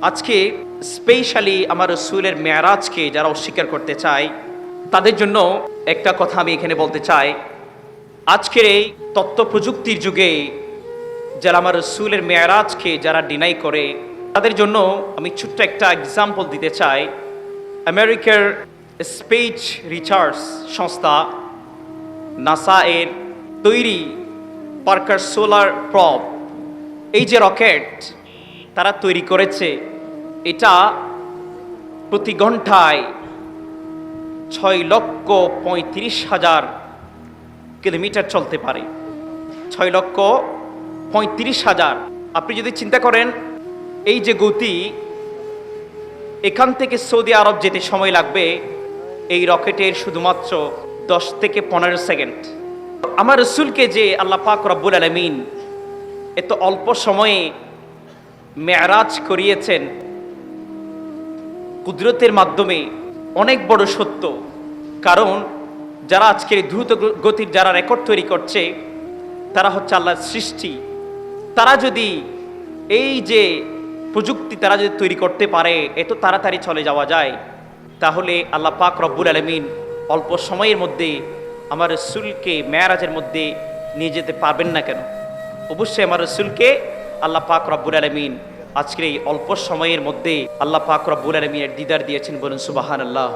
আজকে স্পেশালি আমার রসুলের মেয়ারাজকে যারা অস্বীকার করতে চায় তাদের জন্য একটা কথা আমি এখানে বলতে চাই। আজকের এই তথ্য প্রযুক্তির যুগে যারা আমার রসুলের মেয়ারাজকে যারা ডিনাই করে তাদের জন্য আমি ছোট্ট একটা এক্সাম্পল দিতে চাই। আমেরিকার স্পেস রিসার্চ সংস্থা নাসা এর তৈরি পার্কার সোলার প্রব, এই যে রকেট তারা তৈরি করেছে, এটা প্রতি ঘন্টায় 6,35,000 কিলোমিটার চলতে পারে। 6,35,000। আপনি যদি চিন্তা করেন এই যে গতি, এখান থেকে সৌদি আরব যেতে সময় লাগবে এই রকেটের শুধুমাত্র 10 থেকে 15 সেকেন্ড। আমার রসুলকে যে আল্লাহ পাক রব্বুল আলামিন এত অল্প সময়ে মেরাজ করিয়েছেন কুদরতের মাধ্যমে, অনেক বড় সত্য। কারণ যারা আজকের দ্রুত গতির যারা রেকর্ড তৈরি করছে তারা হচ্ছে আল্লাহর সৃষ্টি। তারা যদি এই যে প্রযুক্তি তারা যদি তৈরি করতে পারে এত তাড়াতাড়ি চলে যাওয়া যায়, তাহলে আল্লাহ পাক রব্বুল আলামিন অল্প সময়ের মধ্যে আমার রসুলকে মেরাজের মধ্যে নিয়ে যেতে পারবেন না কেন? অবশ্যই আমার রসুলকে আল্লাহ পাক রব্বুল আলামিন আজকের এই অল্প সময়ের মধ্যে আল্লাহ পাক রব্বুল আলামিনের দিদার দিয়েছেন। বলুন সুবহানাল্লাহ।